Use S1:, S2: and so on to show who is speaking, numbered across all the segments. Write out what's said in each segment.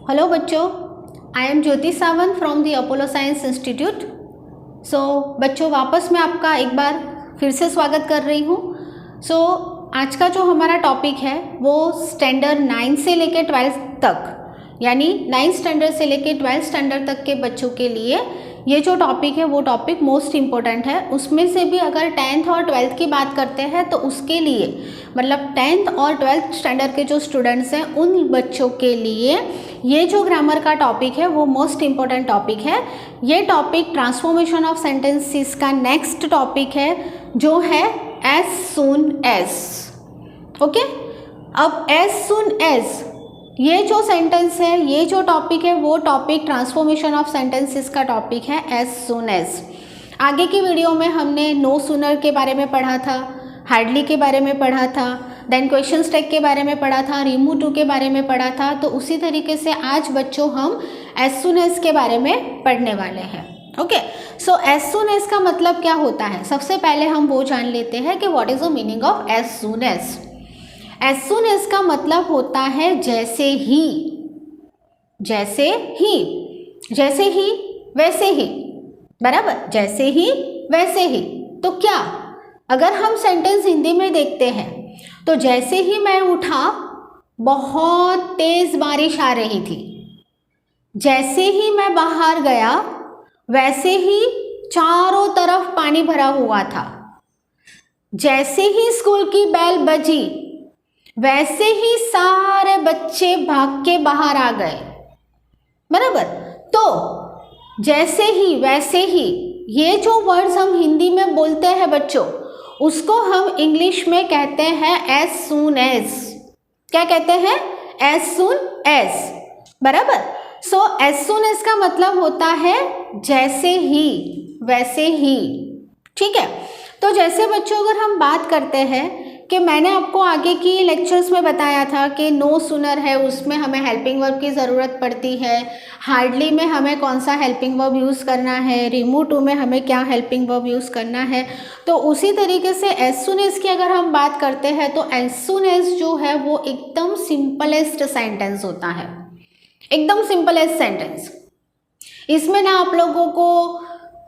S1: Hello बच्चों, I am Jyoti Sawant from the Apollo science institute. So बच्चों, वापस मैं आपका एक बार फिर से स्वागत कर रही हूँ। सो आज का जो हमारा टॉपिक है वो स्टैंडर्ड 9 से लेकर 12 तक, यानी 9th स्टैंडर्ड से लेकर 12th स्टैंडर्ड तक के बच्चों के लिए ये जो टॉपिक है वो टॉपिक मोस्ट इम्पोर्टेंट है। उसमें से भी अगर 10th और 12th की बात करते हैं तो उसके लिए मतलब 10th और 12th स्टैंडर्ड के जो स्टूडेंट्स हैं उन बच्चों के लिए ये जो ग्रामर का टॉपिक है वो मोस्ट इम्पोर्टेंट टॉपिक है। ये टॉपिक ट्रांसफॉर्मेशन ऑफ सेंटेंसेस का नेक्स्ट टॉपिक है जो है एज सून एज। ओके, अब एज सून एज ये जो सेंटेंस है, ये जो टॉपिक है वो टॉपिक ट्रांसफॉर्मेशन ऑफ सेंटेंसेस का टॉपिक है एज सून एज। आगे की वीडियो में हमने नो सूनर के बारे में पढ़ा था, हार्डली के बारे में पढ़ा था, देन क्वेश्चन टैग के बारे में पढ़ा था, रिमूव टू के बारे में पढ़ा था। तो उसी तरीके से आज बच्चों हम एज सून एज के बारे में पढ़ने वाले हैं। Okay, so as soon as का मतलब क्या होता है, सबसे पहले हम वो जान लेते हैं कि what is the meaning of as soon as. As soon as का मतलब होता है जैसे ही, जैसे ही, जैसे ही वैसे ही, बराबर, जैसे ही वैसे ही। तो क्या, अगर हम सेंटेंस हिंदी में देखते हैं तो जैसे ही मैं उठा बहुत तेज बारिश आ रही थी, जैसे ही मैं बाहर गया वैसे ही चारों तरफ पानी भरा हुआ था, जैसे ही स्कूल की बेल बजी वैसे ही सारे बच्चे भाग के बाहर आ गए, बराबर। तो जैसे ही वैसे ही ये जो वर्ड्स हम हिंदी में बोलते हैं बच्चों, उसको हम इंग्लिश में कहते हैं एज सून एज। क्या कहते हैं? एज सून एज, बराबर। सो एज सून एज का मतलब होता है जैसे ही वैसे ही, ठीक है। तो जैसे बच्चों अगर हम बात करते हैं कि मैंने आपको आगे की लेक्चर्स में बताया था कि नो सूनर है उसमें हमें हेल्पिंग वर्ब की ज़रूरत पड़ती है, हार्डली में हमें कौन सा हेल्पिंग वर्ब यूज़ करना है, रिमूव टू में हमें क्या हेल्पिंग वर्ब यूज़ करना है। तो उसी तरीके से एज सून एज की अगर हम बात करते हैं तो एज सून एज जो है वो एकदम सिंपलेस्ट सेंटेंस होता है, एकदम सिंपलेस्ट सेंटेंस। इसमें ना आप लोगों को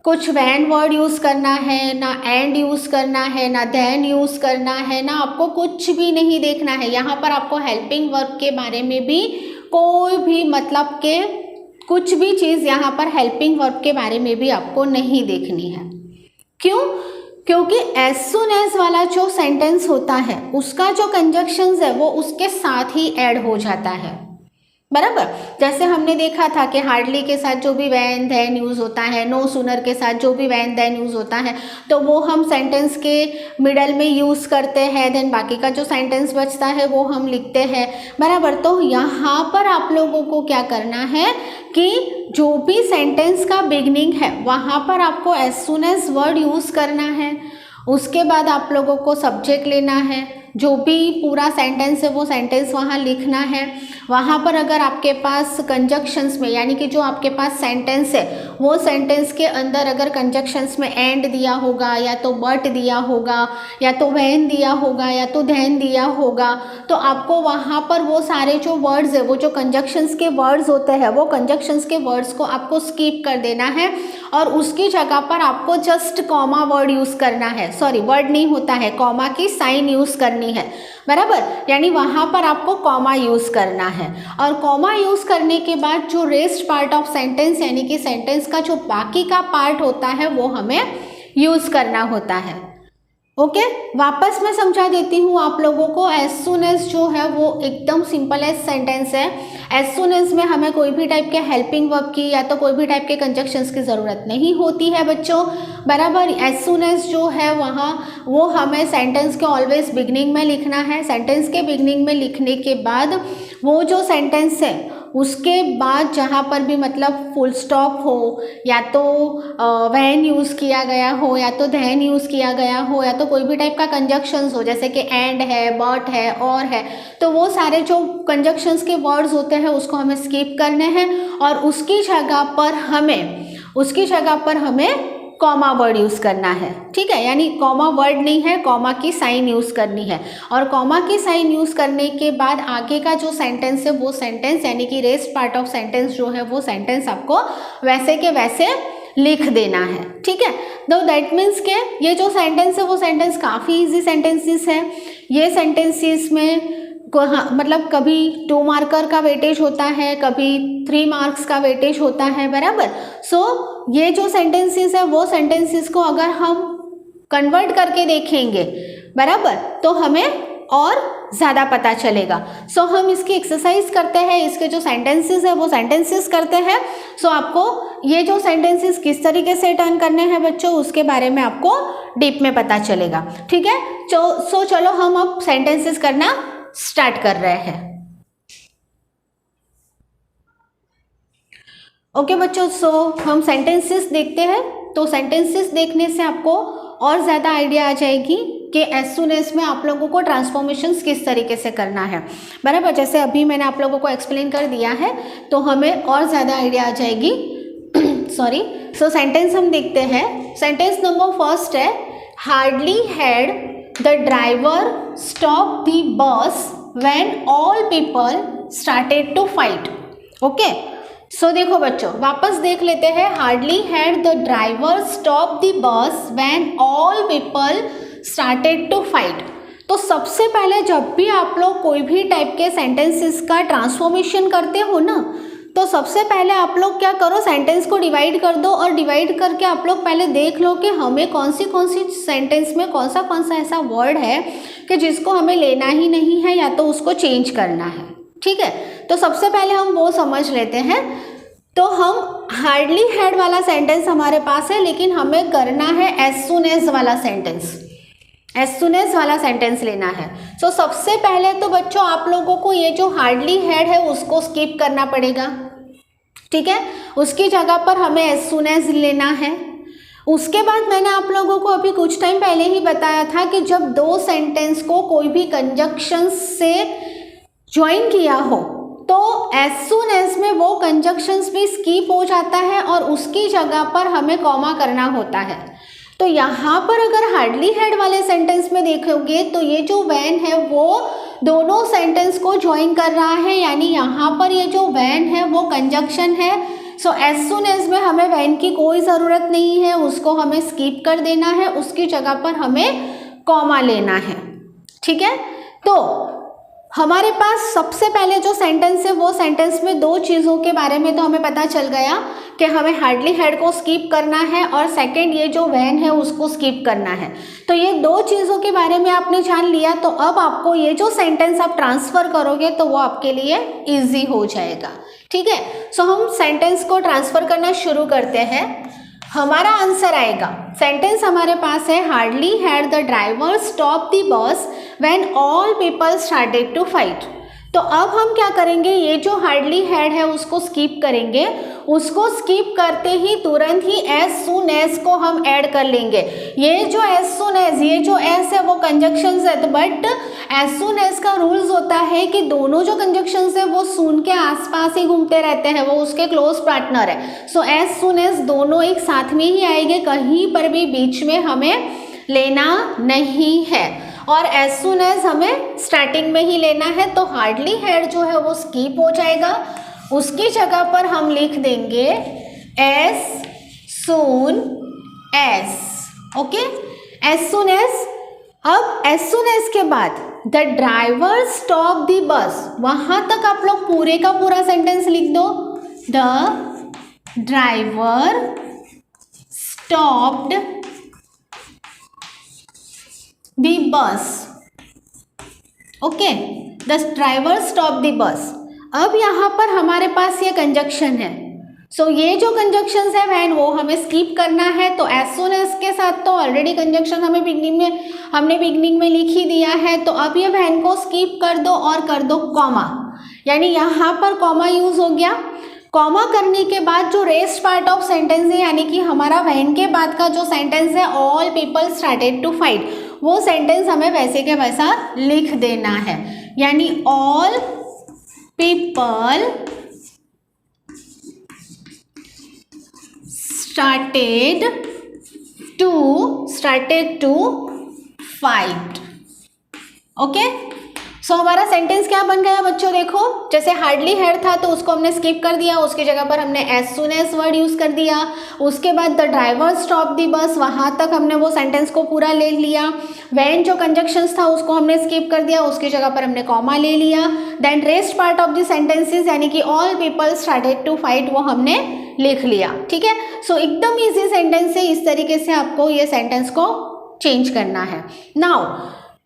S1: कुछ वैन वर्ड यूज़ करना है, ना एंड यूज़ करना है, ना देन यूज़ करना है, ना आपको कुछ भी नहीं देखना है। यहाँ पर आपको हेल्पिंग वर्ब के बारे में भी कोई भी मतलब के कुछ भी चीज़ यहाँ पर हेल्पिंग वर्ब के बारे में भी आपको नहीं देखनी है। क्यों? क्योंकि एज सून एज वाला जो सेंटेंस होता है उसका जो कंजक्शंस है वो उसके साथ ही ऐड हो जाता है, बराबर। जैसे हमने देखा था कि हार्डली के साथ जो भी वैन देन यूज़ होता है, नो सूनर के साथ जो भी वैन देन यूज़ होता है तो वो हम सेंटेंस के मिडल में यूज़ करते हैं, देन बाकी का जो सेंटेंस बचता है वो हम लिखते हैं, बराबर। तो यहाँ पर आप लोगों को क्या करना है कि जो भी सेंटेंस का बिगनिंग है वहाँ पर आपको as soon as word use करना है। उसके बाद आप लोगों को सब्जेक्ट लेना है, जो भी पूरा सेंटेंस है वो सेंटेंस वहाँ लिखना है। वहाँ पर अगर आपके पास कंजक्शंस में, यानी कि जो आपके पास सेंटेंस है वो सेंटेंस के अंदर अगर कंजक्शंस में एंड दिया होगा, या तो बट दिया होगा, या तो व्हेन दिया होगा, या तो देन दिया होगा, तो आपको वहाँ पर वो सारे जो वर्ड्स है, वो जो कंजक्शंस के वर्ड्स होते हैं वो कंजक्शंस के वर्ड्स को आपको स्किप कर देना है और उसकी जगह पर आपको जस्ट कॉमा वर्ड यूज़ करना है। सॉरी, वर्ड नहीं होता है, कॉमा की साइन यूज़ करनी है, बराबर। यानी वहाँ पर आपको कॉमा यूज़ करना है और कॉमा यूज़ करने के बाद जो रेस्ट पार्ट ऑफ सेंटेंस, यानी कि सेंटेंस का जो बाकी का पार्ट होता है वो हमें यूज़ करना होता है। ओके, वापस मैं समझा देती हूँ आप लोगों को। एज सून एज जो है वो एकदम सिंपल एज सेंटेंस है। एज सून एज में हमें कोई भी टाइप के हेल्पिंग वर्ब की या तो कोई भी टाइप के कंजक्शंस की ज़रूरत नहीं होती है बच्चों, बराबर। एज सून एज जो है वहाँ वो हमें सेंटेंस के ऑलवेज बिगनिंग में लिखना है। सेंटेंस के बिगनिंग में लिखने के बाद वो जो सेंटेंस है उसके बाद जहाँ पर भी मतलब फुल स्टॉप हो, या तो व्हेन यूज़ किया गया हो, या तो देन यूज़ किया गया हो, या तो कोई भी टाइप का कंजक्शंस हो, जैसे कि एंड है, बट है, और है, तो वो सारे जो कंजक्शंस के वर्ड्स होते हैं उसको हमें स्किप करने हैं और उसकी जगह पर हमें कॉमा वर्ड यूज़ करना है, ठीक है। यानी कॉमा वर्ड नहीं है, कॉमा की साइन यूज़ करनी है। और कॉमा की साइन यूज़ करने के बाद आगे का जो सेंटेंस है वो सेंटेंस यानी कि रेस्ट पार्ट ऑफ सेंटेंस जो है वो सेंटेंस आपको वैसे के वैसे लिख देना है, ठीक है। तो दैट मीन्स के ये जो सेंटेंस है वो सेंटेंस काफ़ी इजी सेंटेंसेस है। ये सेंटेंसेस में मतलब कभी 2 मार्कर का वेटेज होता है, कभी 3 मार्क्स का वेटेज होता है, बराबर। सो ये जो सेंटेंसेस है वो सेंटेंसेस को अगर हम कन्वर्ट करके देखेंगे, बराबर, तो हमें और ज़्यादा पता चलेगा। सो हम इसकी एक्सरसाइज करते हैं, इसके जो सेंटेंसेस है वो सेंटेंसेस करते हैं। सो आपको ये जो सेंटेंसेस किस तरीके से टर्न करने हैं बच्चों, उसके बारे में आपको डीप में पता चलेगा, ठीक है। सो चलो हम अब सेंटेंसेस करना स्टार्ट कर रहे हैं। ओके बच्चों, सो हम सेंटेंसेस देखते हैं। तो सेंटेंसेस देखने से आपको और ज़्यादा आइडिया आ जाएगी कि एज सून एज में आप लोगों को ट्रांसफॉर्मेशंस किस तरीके से करना है, बराबर। जैसे अभी मैंने आप लोगों को एक्सप्लेन कर दिया है तो हमें और ज़्यादा आइडिया आ जाएगी। सॉरी। सो सेंटेंस हम देखते हैं। सेंटेंस नंबर फर्स्ट है, hardly had the driver stop the bus when all people started to fight. Okay, so देखो बच्चों, वापस देख लेते हैं। Hardly had the driver stop the bus when all people started to fight. तो सबसे पहले जब भी आप लोग कोई भी टाइप के सेंटेंसेस का ट्रांसफॉर्मेशन करते हो ना, तो सबसे पहले आप लोग क्या करो, सेंटेंस को डिवाइड कर दो और डिवाइड करके आप लोग पहले देख लो कि हमें कौन सी सेंटेंस में कौन सा ऐसा वर्ड है कि जिसको हमें लेना ही नहीं है या तो उसको चेंज करना है, ठीक है। तो सबसे पहले हम वो समझ लेते हैं। तो हम हार्डली हैड वाला सेंटेंस हमारे पास है, लेकिन हमें करना है एज सून एज वाला सेंटेंस, एज सून एज वाला सेंटेंस लेना है। सो सबसे पहले तो बच्चों आप लोगों को ये जो हार्डली हैड है उसको स्किप करना पड़ेगा, ठीक है। उसकी जगह पर हमें एज सून एज लेना है। उसके बाद मैंने आप लोगों को अभी कुछ टाइम पहले ही बताया था कि जब दो सेंटेंस को कोई भी कंजक्शन से ज्वाइन किया हो तो एज सून एज में वो कंजक्शंस भी स्किप हो जाता है और उसकी जगह पर हमें कॉमा करना होता है। तो यहाँ पर अगर हार्डली हैड वाले सेंटेंस में देखोगे तो ये जो व्हेन है वो दोनों सेंटेंस को ज्वाइन कर रहा है, यानी यहाँ पर ये जो व्हेन है वो कंजक्शन है। सो एज सून एज में हमें व्हेन की कोई ज़रूरत नहीं है, उसको हमें स्किप कर देना है, उसकी जगह पर हमें कॉमा लेना है, ठीक है। तो हमारे पास सबसे पहले जो सेंटेंस है वो सेंटेंस में दो चीज़ों के बारे में तो हमें पता चल गया कि हमें हार्डली हैड को स्किप करना है और सेकंड ये जो व्हेन है उसको स्किप करना है। तो ये दो चीज़ों के बारे में आपने जान लिया, तो अब आपको ये जो सेंटेंस आप ट्रांसफ़र करोगे तो वो आपके लिए ईजी हो जाएगा, ठीक है। सो हम सेंटेंस को ट्रांसफ़र करना शुरू करते हैं। हमारा आंसर आएगा, सेंटेंस हमारे पास है, hardly had the driver stop the bus when all people started to fight. तो अब हम क्या करेंगे, ये जो हार्डली हैड है उसको स्किप करेंगे। उसको स्किप करते ही तुरंत ही एज सून एज को हम ऐड कर लेंगे। ये जो एज सून एज, ये जो एज है वो कंजक्शंस है, तो बट एज सून एज का रूल्स होता है कि दोनों जो कंजक्शंस है वो सून के आसपास ही घूमते रहते हैं, वो उसके क्लोज पार्टनर है। सो एज सून एज दोनों एक साथ में ही आएंगे, कहीं पर भी बीच में हमें लेना नहीं है और एज सून एज हमें स्टार्टिंग में ही लेना है। तो हार्डली हैड जो है वो स्किप हो जाएगा, उसकी जगह पर हम लिख देंगे as soon as. Okay, as soon as. अब एज सून एज के बाद द ड्राइवर स्टॉप द बस, वहां तक आप लोग पूरे का पूरा सेंटेंस लिख दो। The driver stopped the bus. Okay, the driver stop the बस। अब यहाँ पर हमारे पास ये कंजक्शन है। सो ये जो कंजक्शंस है व्हेन वो हमें स्किप करना है। तो एज सून एज के साथ तो ऑलरेडी कंजक्शन हमने बिगनिंग में लिख ही दिया है। तो अब ये व्हेन को स्किप कर दो और कर दो कॉमा, यानी यहाँ पर कॉमा यूज हो गया। कॉमा करने के बाद जो रेस्ट पार्ट ऑफ सेंटेंस है, यानी कि हमारा व्हेन के बाद का जो सेंटेंस है, all people started to fight, वो सेंटेंस हमें वैसे के वैसा लिख देना है, यानी all people started started to fight. Okay, so हमारा सेंटेंस क्या बन गया बच्चों, देखो जैसे हार्डली हैड था तो उसको हमने स्किप कर दिया, उसकी जगह पर हमने as soon as word use कर दिया। उसके बाद द ड्राइवर स्टॉप दी बस, वहां तक हमने वो सेंटेंस को पूरा ले लिया। व्हेन जो कंजक्शंस था उसको हमने स्किप कर दिया, उसकी जगह पर हमने कॉमा ले लिया। Then rest part of the sentences यानी कि all people started to fight, वो हमने लिख लिया। ठीक है, सो एकदम ईजी सेंटेंस है, इस तरीके से आपको ये सेंटेंस को चेंज करना है। नाउ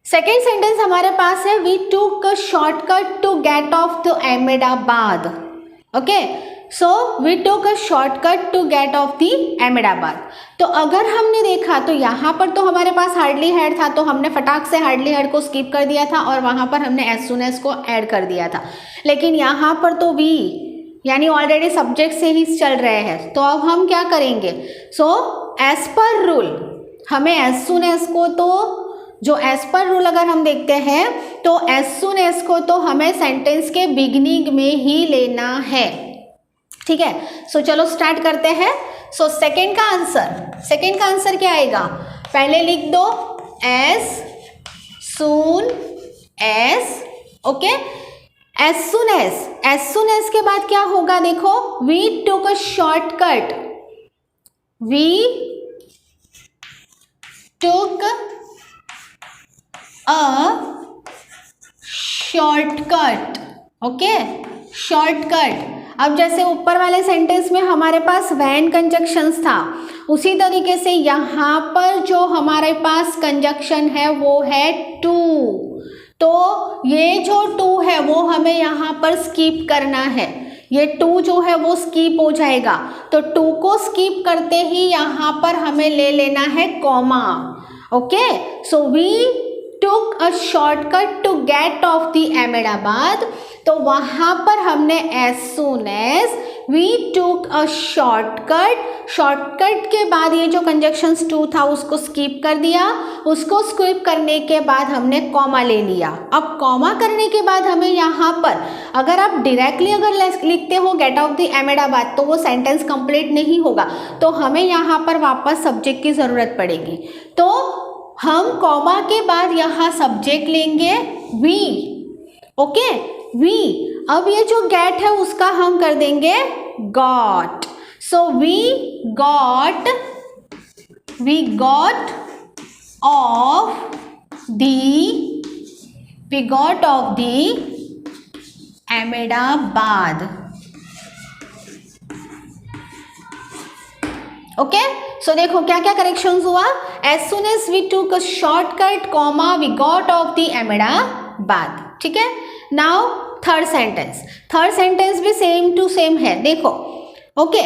S1: सेकेंड सेंटेंस हमारे पास है, we took a shortcut to get off the Ahmedabad. Okay, so we took a shortcut to get off the Ahmedabad. तो अगर हमने देखा तो यहाँ पर तो हमारे पास हार्डली हैड था, तो हमने फटाक से हार्डली हैड को स्किप कर दिया था और वहाँ पर हमने एज सुन एज को ऐड कर दिया था। लेकिन यहाँ पर तो वी यानी ऑलरेडी सब्जेक्ट से ही चल रहे हैं, तो अब हम क्या करेंगे, सो एज पर रूल हमें एज सुन एज को, तो जो एज पर रूल अगर हम देखते हैं तो एज सुन एज को तो हमें सेंटेंस के बिगिनिंग में ही लेना है। ठीक है, सो चलो स्टार्ट करते हैं। सो सेकंड का आंसर क्या आएगा, पहले लिख दो as soon as. Okay, as soon as के बाद क्या होगा, देखो we took a shortcut, we took shortcut. Okay, shortcut. अब जैसे ऊपर वाले सेंटेंस में हमारे पास व्हेन कंजक्शंस था, उसी तरीके से यहाँ पर जो हमारे पास कंजक्शन है वो है टू। तो ये जो टू है वो हमें यहाँ पर स्किप करना है, ये टू जो है वो स्किप हो जाएगा। तो टू को स्किप करते ही यहाँ पर हमें ले लेना है comma. Okay, so we took a shortcut to get off the Ahmedabad, तो वहाँ पर हमने as soon as we took a shortcut के बाद ये जो कंजक्शंस टू था उसको स्किप कर दिया। उसको स्किप करने के बाद हमने कॉमा ले लिया। अब कॉमा करने के बाद हमें यहाँ पर अगर आप डायरेक्टली अगर लिखते हो गेट ऑफ द अहमदाबाद तो वो सेंटेंस कंप्लीट नहीं होगा, तो हमें यहाँ पर वापस सब्जेक्ट की ज़रूरत पड़ेगी। तो हम कॉमा के बाद यहाँ सब्जेक्ट लेंगे वी। Okay, we. अब ये जो गेट है उसका हम कर देंगे got. So we got off the Ahmedabad. Okay, so देखो क्या क्या करेक्शंस हुआ, as soon as we took a shortcut comma we got off the Ahmedabad. ठीक है, नाउ थर्ड सेंटेंस भी सेम टू सेम है, देखो। ओके,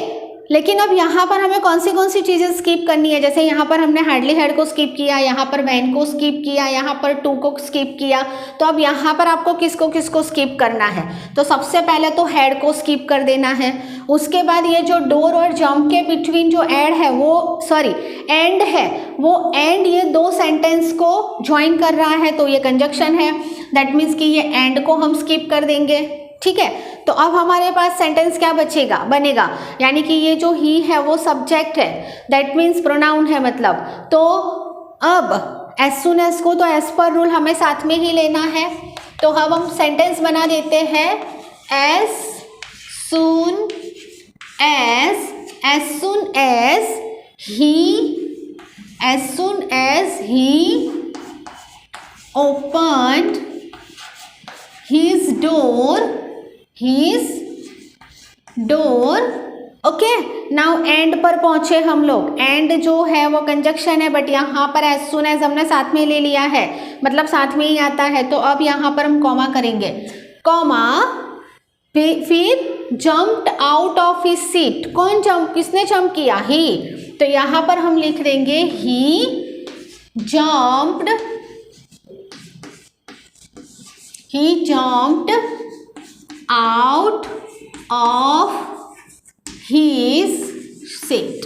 S1: लेकिन अब यहाँ पर हमें कौन सी चीज़ें स्किप करनी है, जैसे यहाँ पर हमने हार्डली हैड को स्किप किया, यहाँ पर व्हेन को स्किप किया, यहाँ पर टू को स्किप किया। तो अब यहाँ पर आपको किसको स्किप करना है, तो सबसे पहले तो हैड को स्किप कर देना है। उसके बाद ये जो डोर और जंप के बिटवीन जो एंड है वो एंड ये दो सेंटेंस को ज्वाइन कर रहा है, तो ये कंजक्शन है, दैट मीन्स कि ये एंड को हम स्किप कर देंगे। ठीक है, तो अब हमारे पास सेंटेंस क्या बनेगा, यानी कि ये जो ही है वो सब्जेक्ट है, दैट मीन्स प्रोनाउन है मतलब। तो अब एज सुन एज को तो एज पर रूल हमें साथ में ही लेना है, तो अब हम सेंटेंस बना देते हैं as soon as he opened his door। Okay, now end पर पहुंचे हम लोग। एंड जो है वो कंजक्शन है, बट यहाँ पर एज सुन एज हमने साथ में ले लिया है, मतलब साथ में ही आता है। तो अब यहाँ पर हम कॉमा करेंगे, कॉमा फिर jumped out of his seat. किसने जंप किया, ही। तो यहाँ पर हम लिख देंगे he jumped out of his seat।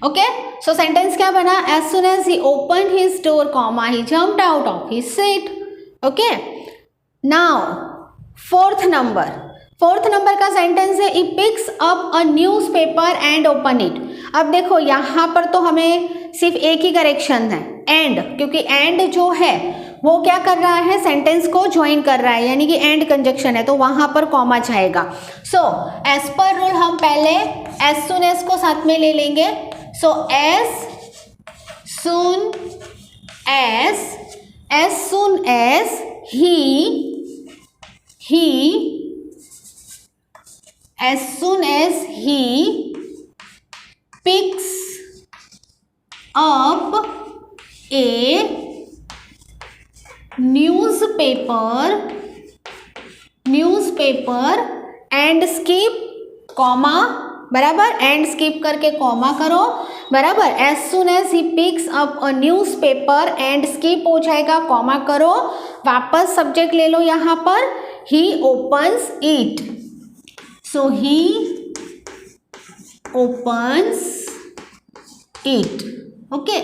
S1: Okay, so sentence क्या बना, as soon as he opened his door comma he jumped out of his seat. Okay, now fourth 4th number का सेंटेंस है, he picks up a newspaper and open it. अब देखो यहाँ पर तो हमें सिर्फ एक ही करेक्शन है, एंड, क्योंकि एंड जो है वो क्या कर रहा है, सेंटेंस को ज्वाइन कर रहा है, यानी कि एंड कंजक्शन है, तो वहां पर कॉमा जाएगा। सो एज पर रूल हम पहले एज सुन एज को साथ में ले लेंगे। So as soon as he picks up a newspaper and skip comma, बराबर, एंड स्किप करके कॉमा करो, बराबर। As soon as he picks up a newspaper and skip हो जाएगा, कॉमा करो, वापस सब्जेक्ट ले लो यहाँ पर, he opens it. So he opens it, okay.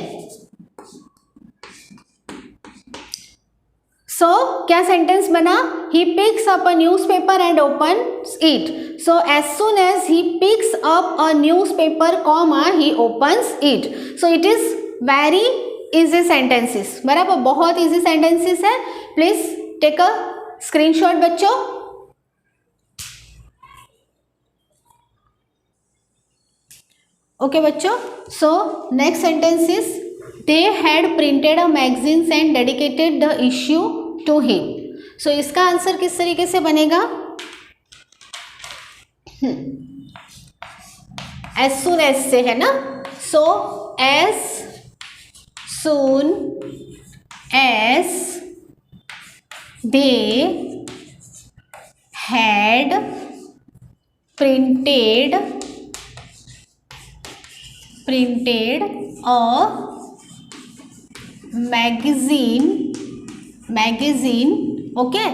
S1: So क्या सेंटेंस बना, he picks up a newspaper and opens it. So as soon as he picks up a newspaper comma he opens it. So it is very easy sentences, बराबर, बहुत easy sentences है। Please take a screenshot बच्चों। Okay बच्चों, so next sentence is, they had printed a magazines and dedicated the issue to him. सो इसका answer किस तरीके से बनेगा, एज सुन एज से है ना। So as soon as they had printed a magazine, okay,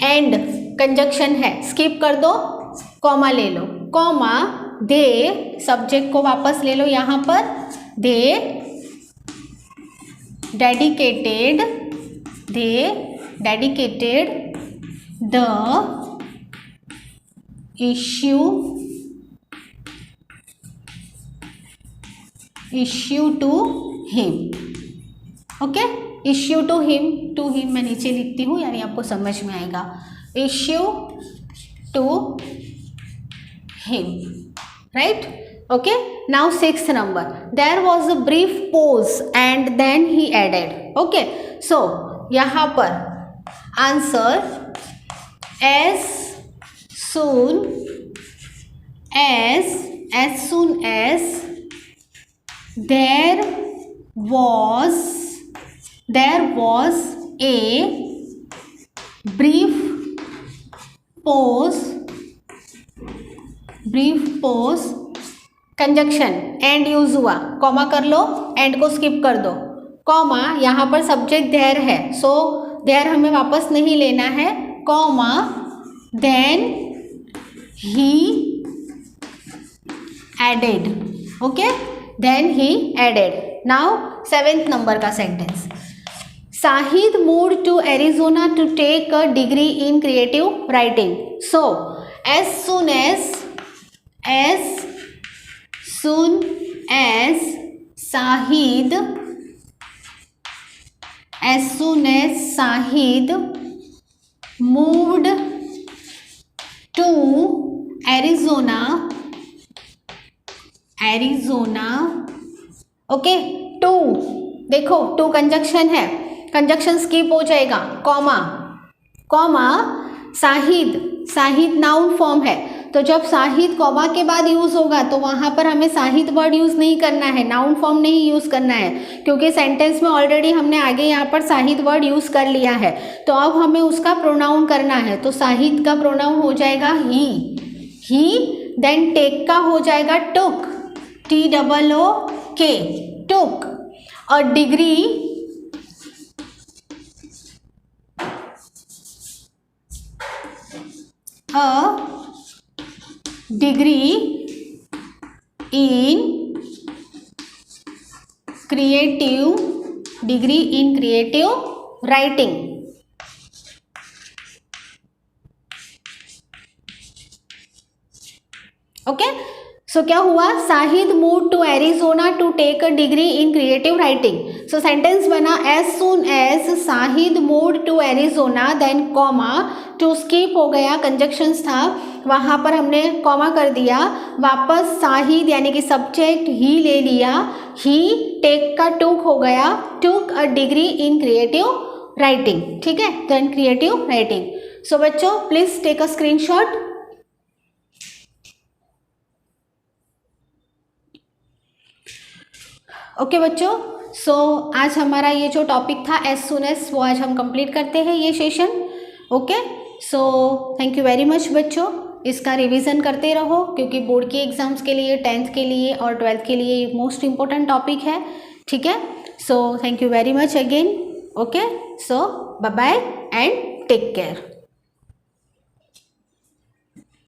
S1: and conjunction है, skip कर दो, कॉमा ले लो, कॉमा, दे, सब्जेक्ट को वापस ले लो यहाँ पर, they dedicated the issue to him, okay. Issue to him मैं नीचे लिखती हूँ, यानी आपको समझ में आएगा, issue to him, right, okay. Now 6th number, there was a brief pause and then he added, okay. So यहाँ पर answer, as soon as there was a brief pause, conjunction and use हुआ, comma कर लो, and को skip कर दो, comma, यहाँ पर सब्जेक्ट देयर है, सो देयर हमें वापस नहीं लेना है, comma, then he added, okay, then he added. Now 7th number का sentence, Sahid moved to Arizona to take a degree in creative writing. So, as soon as Sahid moved to Arizona, okay, to, देखो to conjunction है, conjunction skip हो जाएगा, comma, Shahid noun form है, तो जब Shahid comma के बाद यूज होगा तो वहां पर हमें साहिद वर्ड यूज नहीं करना है, नाउन फॉर्म नहीं यूज करना है, क्योंकि सेंटेंस में ऑलरेडी हमने आगे यहाँ पर साहिद वर्ड यूज कर लिया है, तो अब हमें उसका प्रोनाउन करना है, तो साहिद का प्रोनाउन हो जाएगा ही, देन टेक का हो जाएगा टुक, TOOK, टुक, और degree in creative writing, okay, so क्या हुआ, Shahid move to Arizona to take a degree in creative writing. So sentence बना as soon as Shahid move to Arizona, then comma, to skip हो गया, conjunctions था वहाँ पर हमने कॉमा कर दिया, वापस शाहिद यानी कि सब्जेक्ट ही ले लिया, ही टेक का टूक हो गया, took a degree in creative writing, ठीक है, देन क्रिएटिव राइटिंग। सो बच्चों please take a screenshot. Okay बच्चों, सो आज हमारा ये जो टॉपिक था एज सुन एज, वो आज हम कंप्लीट करते हैं ये session. Okay, so thank you very much बच्चों, इसका रिवीजन करते रहो क्योंकि बोर्ड के एग्जाम्स के लिए, 10th के लिए और 12th के लिए मोस्ट इम्पोर्टेंट टॉपिक है, ठीक है। So thank you very much again. Okay, so bye bye and take care.